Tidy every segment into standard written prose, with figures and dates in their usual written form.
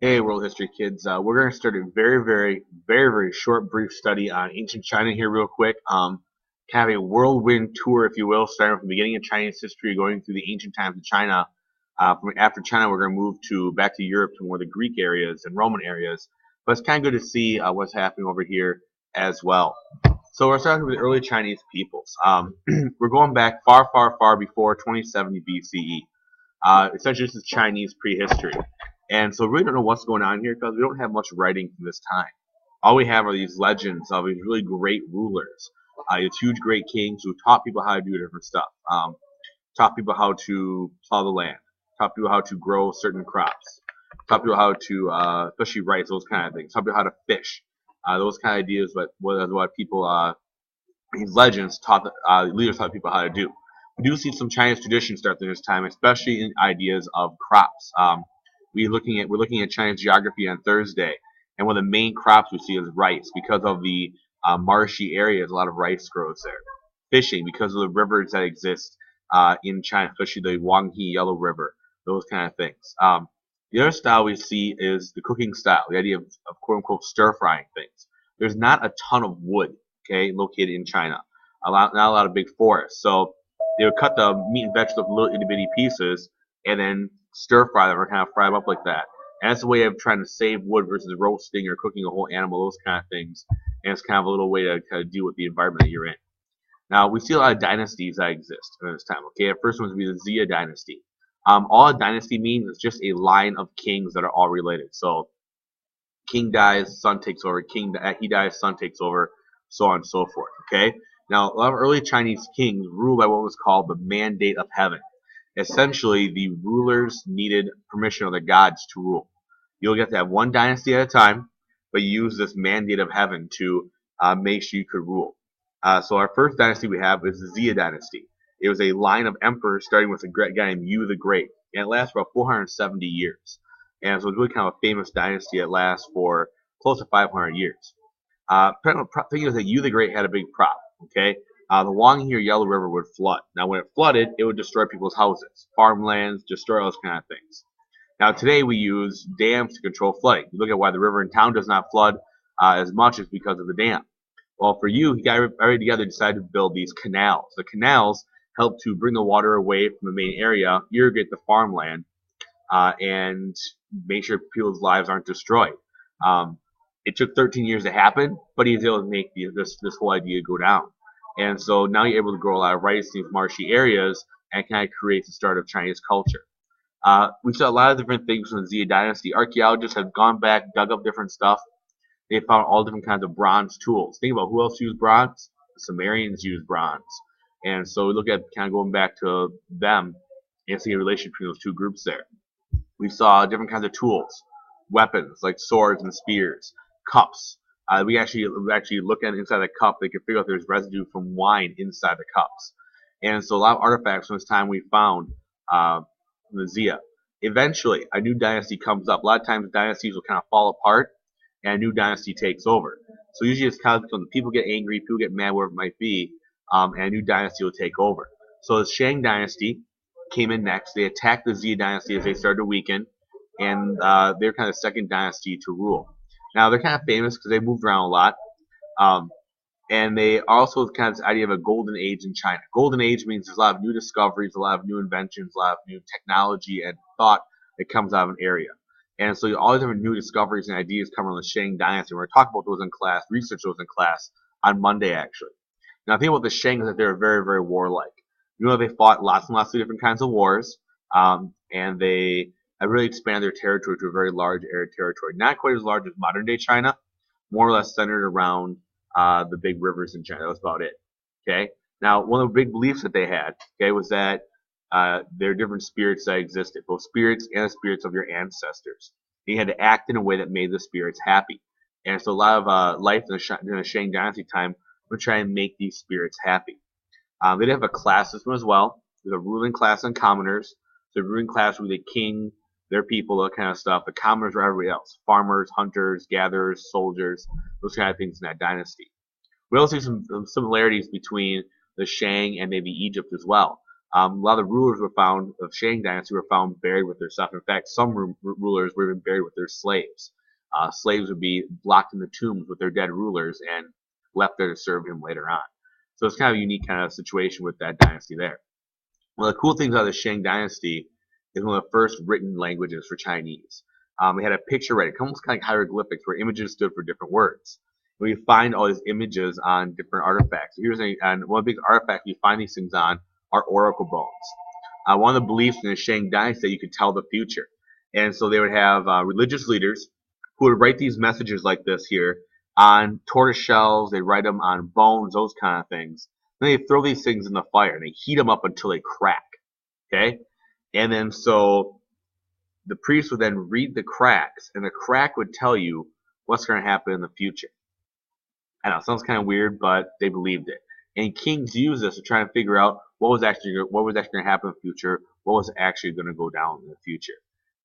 Hey, world history kids. We're going to start a very short, brief study on ancient China here, real quick. Kind of a whirlwind tour, if you will, starting from the beginning of Chinese history, going through the ancient times of China. From after China, we're going to move to back to Europe to more the Greek areas and Roman areas. But it's kind of good to see what's happening over here as well. So we're starting with the early Chinese peoples. We're going back far before 2070 BCE. Essentially, this is Chinese prehistory. And so we really don't know what's going on here because we don't have much writing from this time. All we have are these legends of these really great rulers, these huge great kings who taught people how to do different stuff, taught people how to plow the land, taught people how to grow certain crops, taught people how to, especially rice, those kind of things, taught people how to fish, those kind of ideas. But what people, these legends taught, leaders taught people how to do. We do see some Chinese traditions start during this time, especially in ideas of crops. We're looking at Chinese geography on Thursday, and one of the main crops we see is rice because of the marshy areas. A lot of rice grows there. Fishing because of the rivers that exist in China, especially the Huanghe Yellow River, those kind of things. The other style we see is the cooking style, the idea of quote unquote stir frying things. There's not a ton of wood, okay, located in China. Not a lot of big forests, so they would cut the meat and vegetables into little itty bitty pieces and then stir fry them or kind of fry them up like that. And that's a way of trying to save wood versus roasting or cooking a whole animal, those kind of things. And it's kind of a little way to kind of deal with the environment that you're in. Now, we see a lot of dynasties that exist at this time. Okay, the first one would be the Xia dynasty. All a dynasty means is just a line of kings that are all related. So, king dies, son takes over. He dies, son takes over, so on and so forth. Okay. Now, a lot of early Chinese kings ruled by what was called the mandate of heaven. Essentially, the rulers needed permission of the gods to rule. You'll get to have one dynasty at a time, but you use this mandate of heaven to make sure you could rule. So our first dynasty we have is the Xia dynasty. It was a line of emperors starting with a great guy named Yu the Great, and it lasts for about 470 years. And so it's really kind of a famous dynasty that lasts for close to 500 years. Thing is that Yu the Great had a big problem. Okay, the Huanghe Yellow River would flood. Now, when it flooded, it would destroy people's houses, farmlands, destroy those kind of things. Now, today we use dams to control flooding. You look at why the river in town does not flood as much is because of the dam. Well, for you, he got everybody together and decided to build these canals. The canals help to bring the water away from the main area, irrigate the farmland, and make sure people's lives aren't destroyed. It took 13 years to happen, but he was able to make this whole idea go down. And so now you're able to grow a lot of rice in these marshy areas and kind of create the start of Chinese culture. We saw a lot of different things from the Xia dynasty. Archaeologists have gone back, dug up different stuff. They found all different kinds of bronze tools. Think about who else used bronze? The Sumerians used bronze. And so we look at kind of going back to them and see a relation between those two groups there. We saw different kinds of tools, weapons like swords and spears, cups. We actually look at inside the cup. They could figure out there's residue from wine inside the cups. And so a lot of artifacts from this time we found the Xia. Eventually, a new dynasty comes up. A lot of times dynasties will kind of fall apart and a new dynasty takes over. So usually it's kind of when people get angry, people get mad, whatever it might be, and a new dynasty will take over. So the Shang dynasty came in next. They attacked the Xia dynasty as they started to weaken, and they're kind of the second dynasty to rule. Now they're kind of famous because they moved around a lot, and they also kind of this idea of a golden age in China. Golden age means there's a lot of new discoveries, a lot of new inventions, a lot of new technology and thought that comes out of an area. And so all these different new discoveries and ideas come from the Shang dynasty. We're going to talk about those in class, research those in class on Monday actually. Now the thing about the Shang is that they're very warlike. You know, they fought lots and lots of different kinds of wars, and they have really expanded their territory to a very large area territory. Not quite as large as modern day China, more or less centered around the big rivers in China. That was about it. Okay. Now, one of the big beliefs that they had, okay, was that there are different spirits that existed, both spirits and the spirits of your ancestors. You had to act in a way that made the spirits happy. And so a lot of life in the Shang dynasty time would try and make these spirits happy. They did have a class system as well. There's a ruling class and commoners. So the ruling class would be the king, their people, that kind of stuff. The commoners were everybody else. Farmers, hunters, gatherers, soldiers, those kind of things in that dynasty. We also see some similarities between the Shang and maybe Egypt as well. A lot of the rulers were found of Shang Dynasty were found buried with their stuff. In fact, some rulers were even buried with their slaves. Slaves would be locked in the tombs with their dead rulers and left there to serve him later on. So it's kind of a unique kind of situation with that dynasty there. One of the cool things about the Shang Dynasty is one of the first written languages for Chinese. It had a picture writing, almost kind of like hieroglyphics, where images stood for different words. We find all these images on different artifacts. And one of the big artifacts you find these things on are oracle bones. One of the beliefs in the Shang Dynasty that you could tell the future. And so they would have religious leaders who would write these messages like this here on tortoise shells. They'd write them on bones, those kind of things. Then they throw these things in the fire and they heat them up until they crack. Okay? And then so the priest would then read the cracks, and the crack would tell you what's going to happen in the future. I know it sounds kind of weird, but they believed it. And kings used this to try and figure out what was actually going to happen in the future, what was actually going to go down in the future.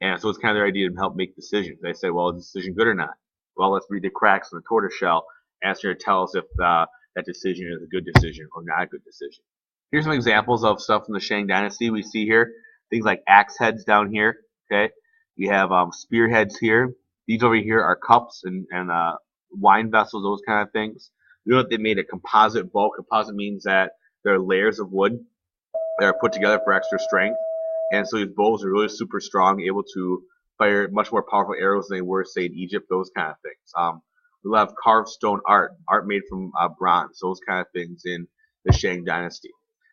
And so it's kind of their idea to help make decisions. They say, well, is this decision good or not? Well, let's read the cracks in the tortoise shell, and to tell us if that decision is a good decision or not a good decision. Here's some examples of stuff from the Shang Dynasty we see here. Things like axe heads down here. Okay, we have spear heads here. These over here are cups and wine vessels, those kind of things. You know what they made a composite bow. Composite means that there are layers of wood that are put together for extra strength. And so these bows are really super strong, able to fire much more powerful arrows than they were, say, in Egypt, those kind of things. We'll have carved stone art made from bronze, those kind of things in the Shang Dynasty.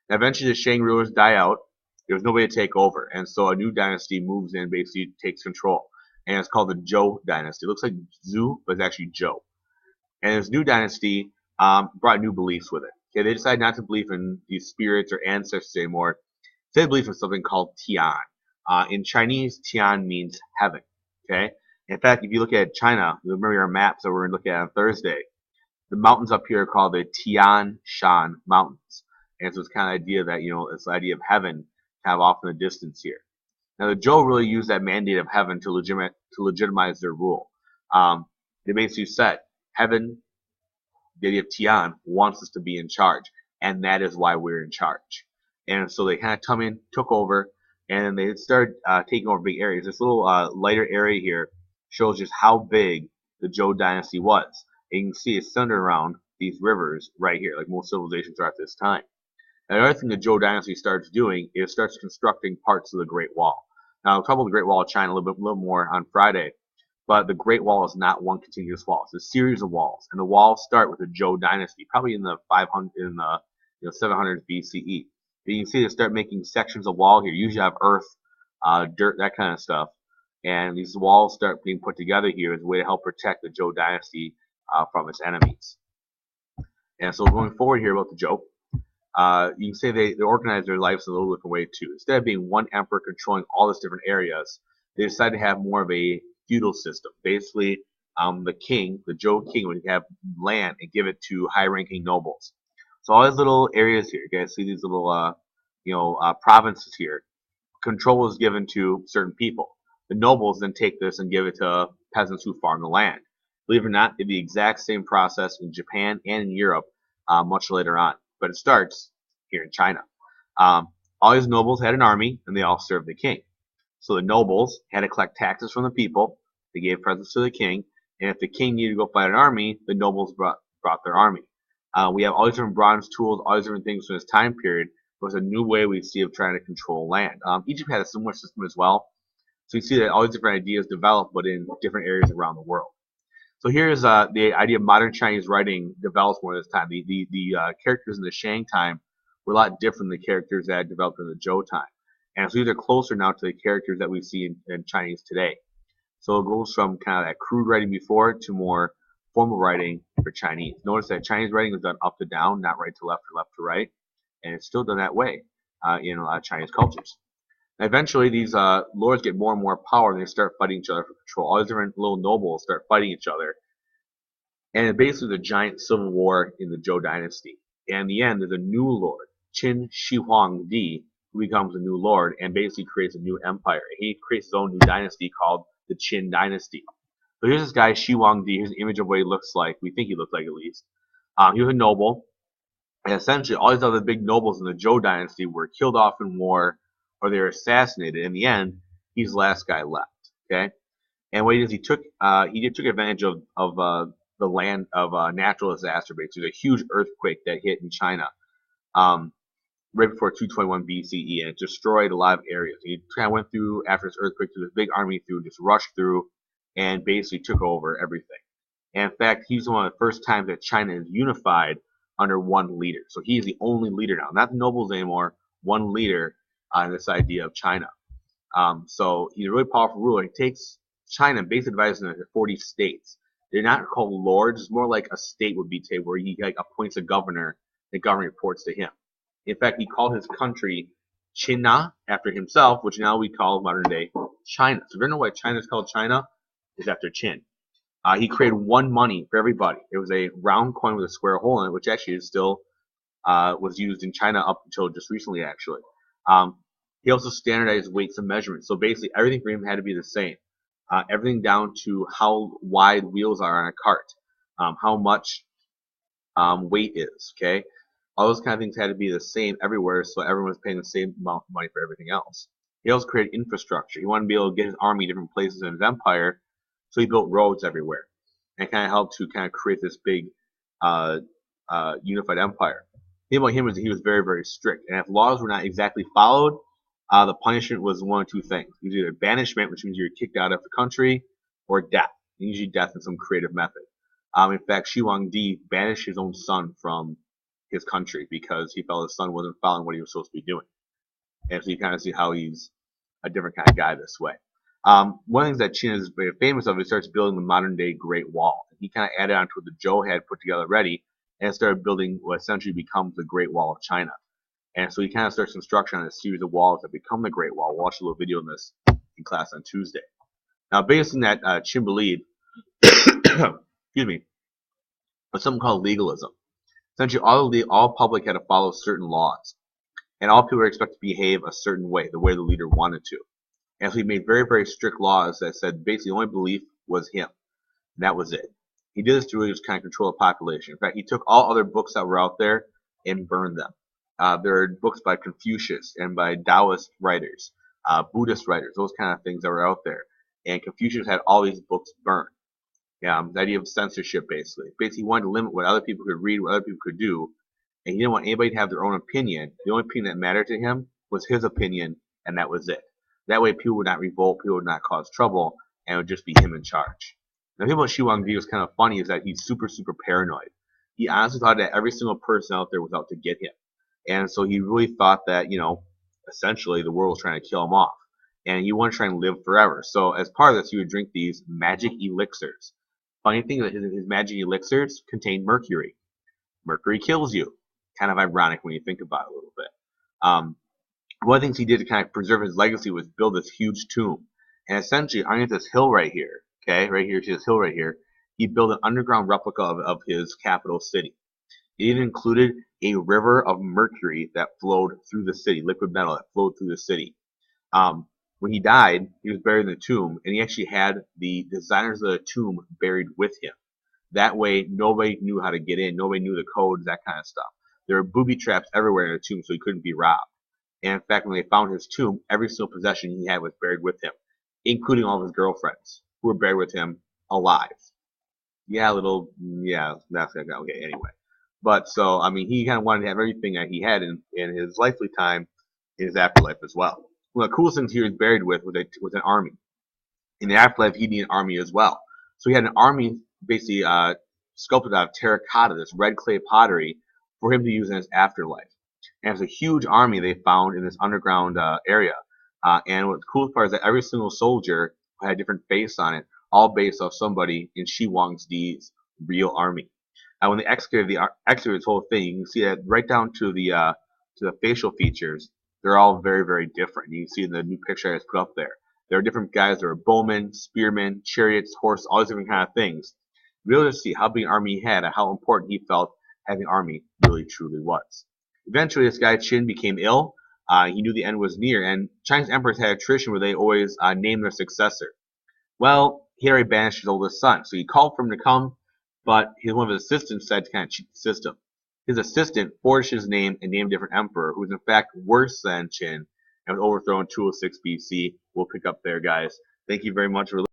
Now, eventually the Shang rulers die out. There was nobody to take over, and so a new dynasty moves in, basically takes control. And it's called the Zhou Dynasty. It looks like Zhou, but it's actually Zhou. And this new dynasty brought new beliefs with it. Okay, they decided not to believe in these spirits or ancestors anymore. They believe in something called Tian. In Chinese, Tian means heaven. Okay. In fact, if you look at China, remember our maps that we're going to look at on Thursday. The mountains up here are called the Tian Shan Mountains, and so it's kind of the idea that it's the idea of heaven kind of off in the distance here. Now the Zhou really used that mandate of heaven to legitimize their rule. They basically said heaven, the idea of Tian, wants us to be in charge, and that is why we're in charge. And so they kind of come in, took over, and they started taking over big areas. This little lighter area here shows just how big the Zhou Dynasty was. And you can see it's centered around these rivers right here, like most civilizations are at this time. And another thing the Zhou Dynasty starts doing is starts constructing parts of the Great Wall. Now, I'll talk about the Great Wall of China a little more on Friday, but the Great Wall is not one continuous wall. It's a series of walls, and the walls start with the Zhou Dynasty, probably in the 700s BCE. But you can see they start making sections of wall here. Usually have earth, dirt, that kind of stuff. And these walls start being put together here as a way to help protect the Zhou Dynasty from its enemies. And so going forward here about the Zhou, you can say they organize their lives in a little different way too. Instead of being one emperor controlling all these different areas, they decided to have more of a feudal system. Basically, the king, the Zhou king, would have land and give it to high-ranking nobles. So all these little areas here, you guys see these little, provinces here. Control is given to certain people. The nobles then take this and give it to peasants who farm the land. Believe it or not, it'd be the exact same process in Japan and in Europe much later on. But it starts here in China. All these nobles had an army, and they all served the king. So the nobles had to collect taxes from the people. They gave presents to the king. And if the king needed to go fight an army, the nobles brought their army. We have all these different bronze tools, all these different things from this time period. It was a new way we see of trying to control land. Egypt had a similar system as well. So you see that all these different ideas develop, but in different areas around the world. So here's the idea of modern Chinese writing develops more this time. The characters in the Shang time were a lot different than the characters that developed in the Zhou time. And so these are closer now to the characters that we see in Chinese today. So it goes from kind of that crude writing before to more formal writing for Chinese. Notice that Chinese writing is done up to down, not right to left or left to right. And it's still done that way in a lot of Chinese cultures. And eventually, these lords get more and more power, and they start fighting each other for control. All these different little nobles start fighting each other. And it basically is a giant civil war in the Zhou Dynasty. And in the end, there's a new lord, Qin Shi Huangdi, who becomes a new lord and basically creates a new empire. He creates his own new dynasty called the Qin Dynasty. So here's this guy, Shi Huangdi. Here's an image of what he looks like. We think he looks like, at least. He was a noble. And essentially, all these other big nobles in the Zhou dynasty were killed off in war, or they were assassinated. In the end, he's the last guy left. Okay, and what he did is he took advantage of the land of natural disaster. Basically, a huge earthquake that hit in China um, right before 221 BCE, and it destroyed a lot of areas. He kind of went through after this earthquake, through this big army through, just rushed through, and basically took over everything. And in fact, he's one of the first times that China is unified under one leader. So he's the only leader now, not the nobles anymore. One leader in this idea of China. So he's a really powerful ruler. He takes China and basically divides it into 40 states. They're not called lords. It's more like a state would be today, where he like appoints a governor. The governor reports to him. In fact, he called his country China after himself, which now we call modern day China. So if you don't know why China is called China, it's after Qin. He created one money for everybody. It was a round coin with a square hole in it, which actually is still was used in China up until just recently, actually. He also standardized weights and measurements. So basically, everything for him had to be the same. Everything down to how wide wheels are on a cart, how much weight is. Okay, all those kind of things had to be the same everywhere, so everyone was paying the same amount of money for everything else. He also created infrastructure. He wanted to be able to get his army different places in his empire, so he built roads everywhere, and kind of helped to kind of create this big unified empire. The thing about him was that he was very, very strict, and if laws were not exactly followed, the punishment was one of two things. It was either banishment, which means you were kicked out of the country, or death. Usually death in some creative method. In fact, Shi Huangdi banished his own son from his country because he felt his son wasn't following what he was supposed to be doing. And so you kind of see how he's a different kind of guy this way. One of the things that Qin is very famous of is he starts building the modern day Great Wall. He kind of added on to what the Zhou had put together already, and started building what essentially becomes the Great Wall of China. And so he kind of starts construction on a series of walls that become the Great Wall. We'll watch a little video on this in class on Tuesday. Now, based on that, Qin believed, excuse me, was something called legalism. Essentially, all public had to follow certain laws, and all people were expected to behave a certain way, the way the leader wanted to. And so he made very, very strict laws that said basically the only belief was him. And that was it. He did this to really just kind of control the population. In fact, he took all other books that were out there and burned them. There are books by Confucius and by Taoist writers, Buddhist writers, those kind of things that were out there. And Confucius had all these books burned. The idea of censorship, basically. Basically, he wanted to limit what other people could read, what other people could do, and he didn't want anybody to have their own opinion. The only opinion that mattered to him was his opinion, and that was it. That way, people would not revolt, people would not cause trouble, and it would just be him in charge. Now, the thing about Shi Huangdi was kind of funny is that he's super, super paranoid. He honestly thought that every single person out there was out to get him. And so he really thought that, essentially the world was trying to kill him off. And he wanted to try and live forever. So as part of this, he would drink these magic elixirs. Funny thing is that his magic elixirs contain mercury. Mercury kills you. Kind of ironic when you think about it a little bit. One of the things he did to kind of preserve his legacy was build this huge tomb. And essentially, underneath this hill right here, okay, right here to this hill right here, he built an underground replica of his capital city. It even included a river of mercury that flowed through the city, liquid metal that flowed through the city. When he died, he was buried in the tomb, and he actually had the designers of the tomb buried with him. That way, nobody knew how to get in, nobody knew the codes, that kind of stuff. There were booby traps everywhere in the tomb, so he couldn't be robbed. And in fact, when they found his tomb, every single possession he had was buried with him, including all of his girlfriends, who were buried with him alive. That's okay, anyway. But so, I mean, he kind of wanted to have everything that he had in his lifely time in his afterlife as well. One of the coolest things he was buried with was an army. In the afterlife, he needed an army as well. So he had an army basically sculpted out of terracotta, this red clay pottery, for him to use in his afterlife. And it was a huge army they found in this underground area. And what the coolest part is that every single soldier had a different face on it, all based off somebody in Shi Huangdi's real army. When they excavated this whole thing, you can see that right down to the facial features, they're all very, very different. You can see in the new picture I just put up there. There are different guys. There are bowmen, spearmen, chariots, horses, all these different kind of things. Really to see how big an army he had and how important he felt having an army really truly was. Eventually, this guy Qin became ill. He knew the end was near, and Chinese emperors had a tradition where they always named their successor. Well, he already banished his oldest son, so he called for him to come, but one of his assistants said to kind of cheat the system. His assistant forged his name and named a different emperor, who was in fact worse than Qin and was overthrown in 206 BC. We'll pick up there, guys. Thank you very much for listening.